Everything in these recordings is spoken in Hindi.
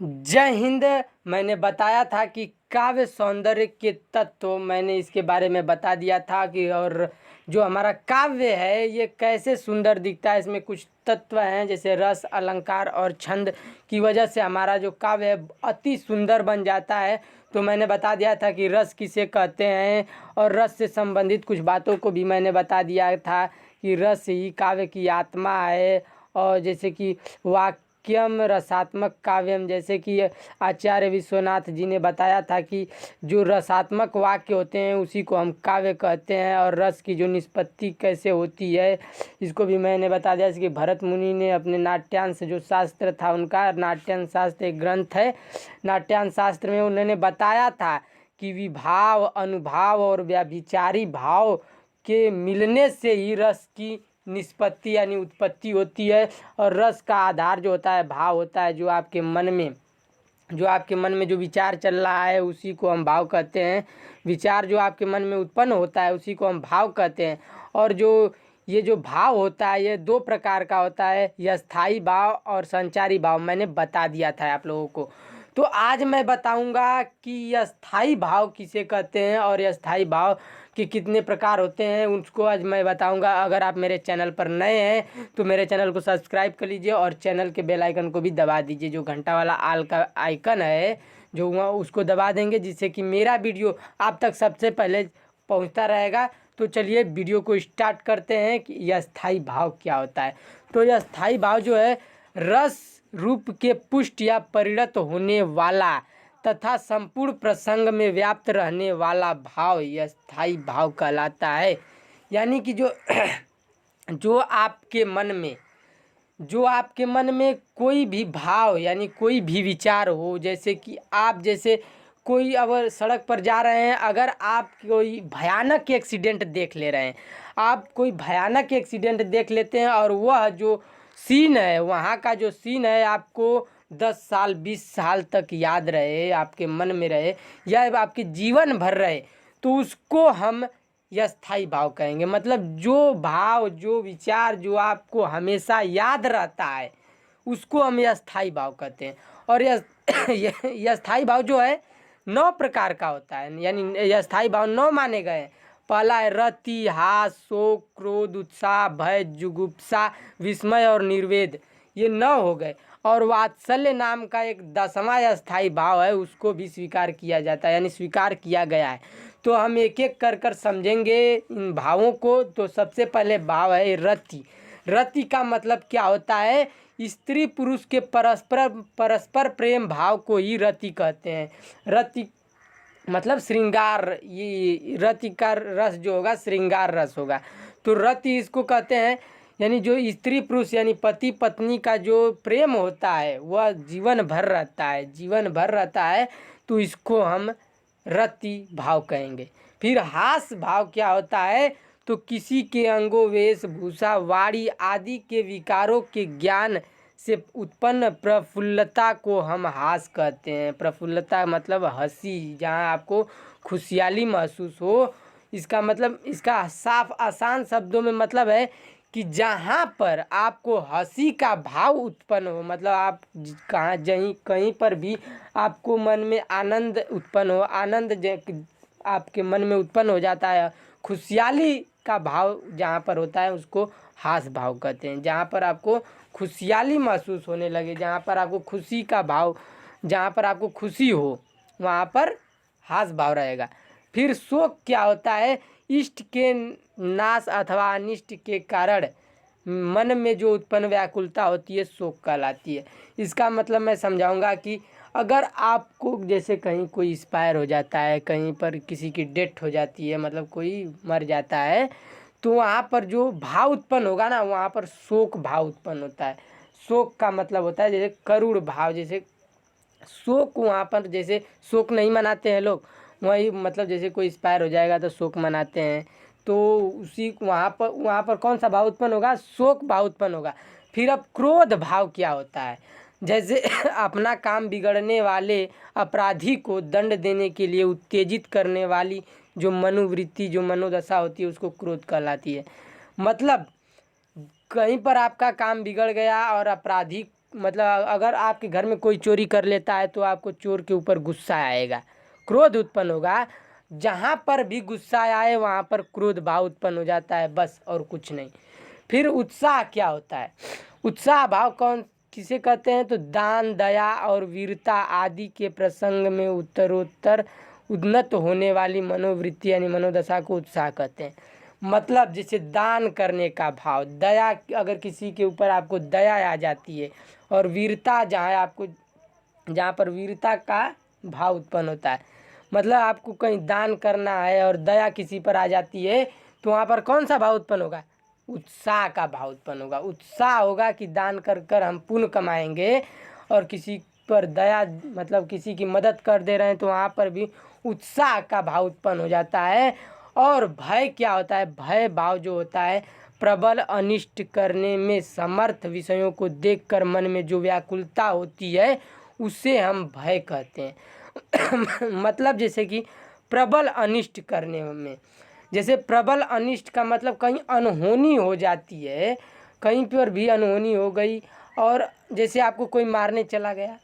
जय हिंद। मैंने बताया था कि काव्य सौंदर्य के तत्व, मैंने इसके बारे में बता दिया था कि और जो हमारा काव्य है ये कैसे सुंदर दिखता है। इसमें कुछ तत्व हैं जैसे रस, अलंकार और छंद की वजह से हमारा जो काव्य है अति सुंदर बन जाता है। तो मैंने बता दिया था कि रस किसे कहते हैं और रस से संबंधित कुछ बातों को भी मैंने बता दिया था कि रस ही काव्य की आत्मा है। और जैसे कि वाक्यम रसात्मक काव्यम, जैसे कि आचार्य विश्वनाथ जी ने बताया था कि जो रसात्मक वाक्य होते हैं उसी को हम काव्य कहते हैं। और रस की जो निष्पत्ति कैसे होती है इसको भी मैंने बता दिया। जैसे कि भरत मुनि ने अपने नाट्यांश जो शास्त्र था उनका, नाट्यांश शास्त्र एक ग्रंथ है, नाट्यांश शास्त्र में उन्होंने बताया था कि विभाव, अनुभाव और व्याभिचारी भाव के मिलने से ही रस की निष्पत्ति यानी उत्पत्ति होती है। और रस का आधार जो होता है भाव होता है, जो आपके मन में जो विचार चल रहा है उसी को हम भाव कहते हैं। विचार जो आपके मन में उत्पन्न होता है उसी को हम भाव कहते हैं। और ये जो भाव होता है ये दो प्रकार का होता है, यह स्थायी भाव और संचारी भाव, मैंने बता दिया था आप लोगों को। तो आज मैं बताऊंगा कि यह स्थायी भाव किसे कहते हैं और यह स्थायी भाव कि कितने प्रकार होते हैं उसको आज मैं बताऊंगा। अगर आप मेरे चैनल पर नए हैं तो मेरे चैनल को सब्सक्राइब कर लीजिए और चैनल के बेल आइकन को भी दबा दीजिए, जो घंटा वाला आल का आइकन है जो वहाँ उसको दबा देंगे, जिससे कि मेरा वीडियो आप तक सबसे पहले पहुँचता रहेगा। तो चलिए वीडियो को स्टार्ट करते हैं कि यह स्थायी भाव क्या होता है। तो यह स्थायी भाव जो है रस रूप के पुष्ट या परिणत होने वाला तथा संपूर्ण प्रसंग में व्याप्त रहने वाला भाव यह स्थायी भाव कहलाता है। यानी कि जो आपके मन में कोई भी भाव यानी कोई भी विचार हो, जैसे कि आप जैसे कोई अगर सड़क पर जा रहे हैं, अगर आप कोई भयानक एक्सीडेंट देख ले रहे हैं, आप कोई भयानक एक्सीडेंट देख लेते हैं और वह जो सीन है, वहाँ का जो सीन है आपको 10 साल 20 साल तक याद रहे, आपके मन में रहे या आपके जीवन भर रहे, तो उसको हम यह स्थायी भाव कहेंगे। मतलब जो भाव, जो विचार जो आपको हमेशा याद रहता है उसको हम यह स्थायी भाव कहते हैं। और यह स्थायी भाव जो है 9 प्रकार का होता है, यानी यह स्थायी भाव 9 माने गए हैं। पहला है रति, हास, शोक, क्रोध, उत्साह, भय, जुगुप्सा, विस्मय और निर्वेद, ये 9 हो गए। और वात्सल्य नाम का एक 10वां स्थायी भाव है, उसको भी स्वीकार किया जाता है, यानी स्वीकार किया गया है। तो हम एक एक कर समझेंगे इन भावों को। तो सबसे पहले भाव है रति। रति का मतलब क्या होता है? स्त्री पुरुष के परस्पर प्रेम भाव को ही रति कहते हैं। रति मतलब श्रृंगार, ये रति का रस जो होगा श्रृंगार रस होगा, तो रति इसको कहते हैं। यानी जो स्त्री पुरुष यानी पति पत्नी का जो प्रेम होता है वह जीवन भर रहता है, तो इसको हम रति भाव कहेंगे। फिर हास भाव क्या होता है? तो किसी के अंगों, वेशभूषा, वाणी आदि के विकारों के ज्ञान से उत्पन्न प्रफुल्लता को हम हास कहते हैं। प्रफुल्लता मतलब हंसी, जहाँ आपको खुशहाली महसूस हो। इसका मतलब, इसका साफ आसान शब्दों में मतलब है कि जहाँ पर आपको हंसी का भाव उत्पन्न हो, मतलब आप कहीं पर भी आपको मन में आनंद उत्पन्न हो, आपके मन में उत्पन्न हो जाता है, खुशहाली का भाव जहाँ पर होता है उसको हास भाव कहते हैं। जहाँ पर आपको खुशहाली महसूस होने लगे, जहाँ पर आपको खुशी का भाव, जहाँ पर आपको खुशी हो वहाँ पर हास भाव रहेगा। फिर शोक क्या होता है? इष्ट के नाश अथवा अनिष्ट के कारण मन में जो उत्पन्न व्याकुलता होती है शोक कहलाती है। इसका मतलब मैं समझाऊंगा कि अगर आपको जैसे कहीं कोई एक्सपायर हो जाता है, कहीं पर किसी की डेथ हो जाती है, मतलब कोई मर जाता है, तो वहाँ पर जो भाव उत्पन्न होगा ना, वहाँ पर शोक भाव उत्पन्न होता है। शोक का मतलब होता है जैसे करुण भाव, जैसे शोक, वहाँ पर जैसे शोक नहीं मनाते हैं लोग, वही मतलब जैसे कोई एक्सपायर हो जाएगा तो शोक मनाते हैं, तो उसी वहाँ पर कौन सा भाव उत्पन्न होगा? शोक भाव उत्पन्न होगा। फिर अब क्रोध भाव क्या होता है? जैसे अपना काम बिगड़ने वाले अपराधी को दंड देने के लिए उत्तेजित करने वाली जो मनोवृत्ति, जो मनोदशा होती है उसको क्रोध कहलाती है। मतलब कहीं पर आपका काम बिगड़ गया और अपराधी मतलब अगर आपके घर में कोई चोरी कर लेता है तो आपको चोर के ऊपर गुस्सा आएगा, क्रोध उत्पन्न होगा। जहाँ पर भी गुस्सा आए वहाँ पर क्रोध भाव उत्पन्न हो जाता है, बस और कुछ नहीं। फिर उत्साह क्या होता है? उत्साह भाव कौन किसे कहते हैं? तो दान, दया और वीरता आदि के प्रसंग में उत्तरोत्तर उन्नत होने वाली मनोवृत्ति यानी मनोदशा को उत्साह कहते हैं। मतलब जैसे दान करने का भाव, दया, अगर किसी के ऊपर आपको दया आ जाती है, और वीरता जहाँ पर वीरता का भाव उत्पन्न होता है, मतलब आपको कहीं दान करना है और दया किसी पर आ जाती है, तो वहाँ पर कौन सा भाव उत्पन्न होगा? उत्साह का भाव उत्पन्न होगा। उत्साह होगा कि दान कर कर हम पुण्य कमाएंगे, और किसी पर दया मतलब किसी की मदद कर दे रहे हैं तो वहाँ पर भी उत्साह का भाव उत्पन्न हो जाता है। और भय क्या होता है? भय भाव जो होता है, प्रबल अनिष्ट करने में समर्थ विषयों को देखकर मन में जो व्याकुलता होती है उसे हम भय कहते हैं। मतलब जैसे कि प्रबल अनिष्ट करने में, जैसे प्रबल अनिष्ट का मतलब कहीं अनहोनी हो जाती है, कहीं पर भी अनहोनी हो गई, और जैसे आपको कोई मारने चला गया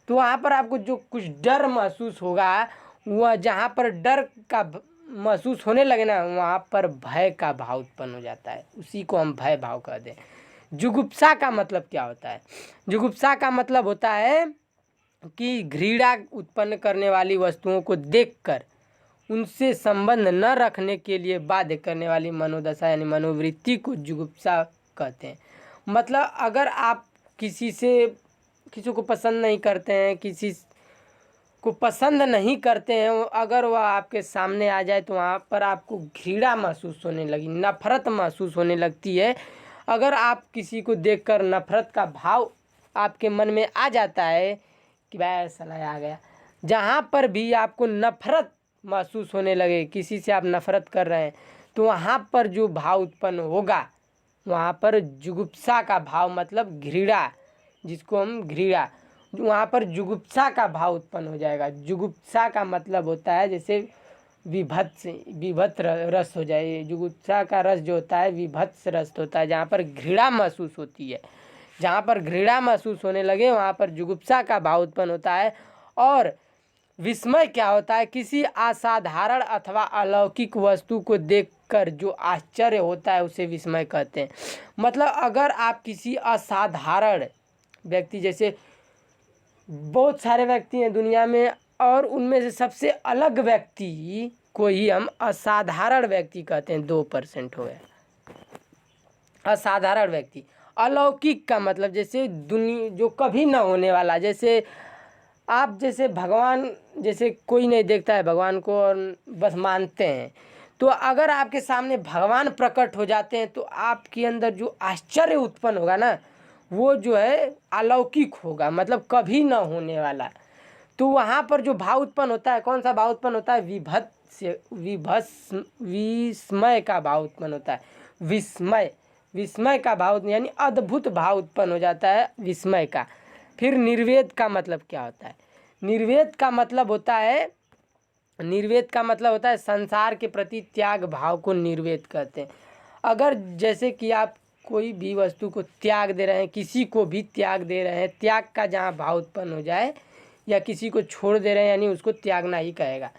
तो वहाँ पर आपको जो कुछ डर महसूस होगा, वह जहाँ पर डर का महसूस होने लगे ना, वहाँ पर भय का भाव उत्पन्न हो जाता है, उसी को हम भय भाव कहते हैं। जुगुप्सा का मतलब क्या होता है? जुगुप्सा का मतलब होता है कि घृणा उत्पन्न करने वाली वस्तुओं को देखकर उनसे संबंध न रखने के लिए बाध्य करने वाली मनोदशा यानी मनोवृत्ति को जुगुप्सा कहते हैं। मतलब अगर आप किसी को पसंद नहीं करते हैं, किसी को पसंद नहीं करते हैं, अगर वह आपके सामने आ जाए तो वहाँ पर आपको घृणा महसूस होने लगी, नफरत महसूस होने लगती है। अगर आप किसी को देखकर नफरत का भाव आपके मन में आ जाता है कि भाई साला आ गया, जहाँ पर भी आपको नफरत महसूस होने लगे, किसी से आप नफरत कर रहे हैं, तो वहाँ पर जो भाव उत्पन्न होगा वहाँ पर जुगुप्सा का भाव, मतलब घृणा, जिसको हम घृणा, वहाँ पर जुगुप्सा का भाव उत्पन्न हो जाएगा। जुगुप्सा का मतलब होता है जैसे विभत्स रस हो जाए। जुगुप्सा का रस जो होता है विभत्स रस होता है, जहाँ पर घृणा महसूस होती है। जहाँ पर घृणा महसूस होने लगे वहाँ पर जुगुप्सा का भाव उत्पन्न होता है। और विस्मय क्या होता है? किसी असाधारण अथवा अलौकिक वस्तु को देखकर जो आश्चर्य होता है उसे विस्मय कहते हैं। मतलब अगर आप किसी असाधारण व्यक्ति, जैसे बहुत सारे व्यक्ति हैं दुनिया में, और उनमें से सबसे अलग व्यक्ति को ही हम असाधारण व्यक्ति कहते हैं। 2% हो गया असाधारण व्यक्ति। अलौकिक का मतलब जैसे दुनिया जो कभी ना होने वाला, जैसे आप जैसे भगवान, जैसे कोई नहीं देखता है भगवान को और बस मानते हैं, तो अगर आपके सामने भगवान प्रकट हो जाते हैं तो आपके अंदर जो आश्चर्य उत्पन्न होगा ना, वो जो है अलौकिक होगा, मतलब कभी ना होने वाला। तो वहाँ पर जो भाव उत्पन्न होता है, कौन सा भाव उत्पन्न होता है? विस्मय का भाव उत्पन्न होता है। विस्मय का भाव यानी अद्भुत भाव उत्पन्न हो जाता है विस्मय का। फिर निर्वेद का मतलब क्या होता है? निर्वेद का मतलब होता है संसार के प्रति त्याग भाव को निर्वेद कहते हैं। अगर जैसे कि आप कोई भी वस्तु को त्याग दे रहे हैं, किसी को भी त्याग दे रहे हैं, त्याग का जहाँ भाव उत्पन्न हो जाए, या किसी को छोड़ दे रहे हैं यानी उसको त्यागना ही कहेगा,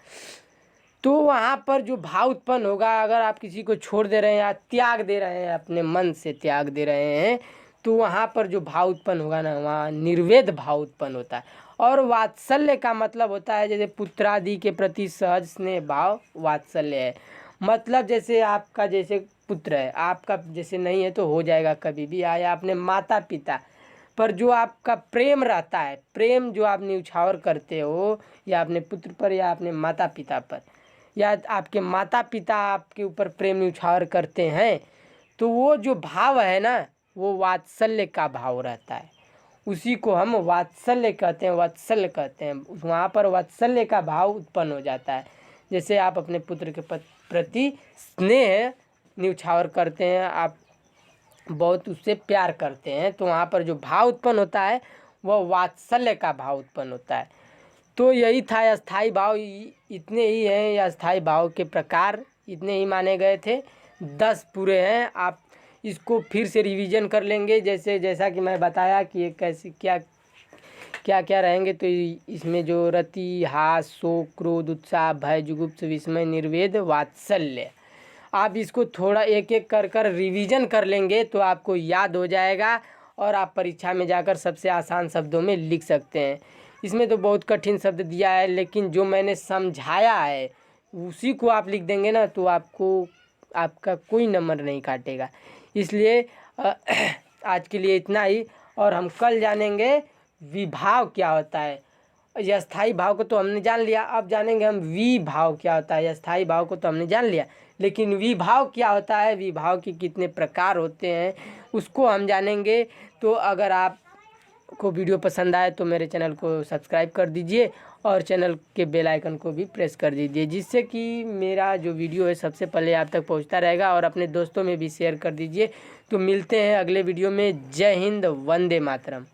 तो वहाँ पर जो भाव उत्पन्न होगा, अगर आप किसी को छोड़ दे रहे हैं या त्याग दे रहे हैं, अपने मन से त्याग दे रहे हैं, तो वहाँ पर जो भाव उत्पन्न होगा ना, वहाँ निर्वेद भाव उत्पन्न होता है। और वात्सल्य का मतलब होता है जैसे पुत्रादि के प्रति सहज स्नेह भाव वात्सल्य है। मतलब जैसे आपका जैसे पुत्र है, आपका जैसे नहीं है तो हो जाएगा कभी भी, आया अपने माता पिता पर जो आपका प्रेम रहता है, प्रेम जो आप न्यौछावर करते हो, या अपने पुत्र पर या अपने माता पिता पर, या आपके माता पिता आपके ऊपर प्रेम न्यौछावर करते हैं, तो वो जो भाव है ना, वो वात्सल्य का भाव रहता है, उसी को हम वात्सल्य कहते हैं, वात्सल्य कहते हैं। वहाँ पर वात्सल्य का भाव उत्पन्न हो जाता है। जैसे आप अपने पुत्र के प्रति स्नेह न्यौछावर करते हैं, आप बहुत उससे प्यार करते हैं, तो वहाँ पर जो भाव उत्पन्न होता है वह वात्सल्य का भाव उत्पन्न होता है। तो यही था अस्थाई भाव, इतने ही हैं अस्थाई भाव के प्रकार, इतने ही माने गए थे। 10 पूरे हैं। आप इसको फिर से रिवीजन कर लेंगे। जैसा कि मैं बताया कि ये कैसे क्या क्या क्या रहेंगे। तो इसमें जो रति, हास, शोक, क्रोध, उत्साह, भय, जुगुप्स, विस्मय, निर्वेद, वात्सल्य, आप इसको थोड़ा एक एक कर कर रिवीजन कर लेंगे तो आपको याद हो जाएगा और आप परीक्षा में जाकर सबसे आसान शब्दों में लिख सकते हैं। इसमें तो बहुत कठिन शब्द दिया है, लेकिन जो मैंने समझाया है उसी को आप लिख देंगे ना तो आपका कोई नंबर नहीं काटेगा। इसलिए आज के लिए इतना ही, और हम कल जानेंगे विभाव क्या होता है। अस्थाई भाव को तो हमने जान लिया, अब जानेंगे हम विभाव क्या होता है। अस्थाई भाव को तो हमने जान लिया, लेकिन विभाव क्या होता है, विभाव के कितने प्रकार होते हैं उसको हम जानेंगे। तो अगर आपको वीडियो पसंद आए तो मेरे चैनल को सब्सक्राइब कर दीजिए और चैनल के बेल आइकन को भी प्रेस कर दीजिए, जिससे कि मेरा जो वीडियो है सबसे पहले आप तक पहुंचता रहेगा। और अपने दोस्तों में भी शेयर कर दीजिए। तो मिलते हैं अगले वीडियो में। जय हिंद, वंदे मातरम।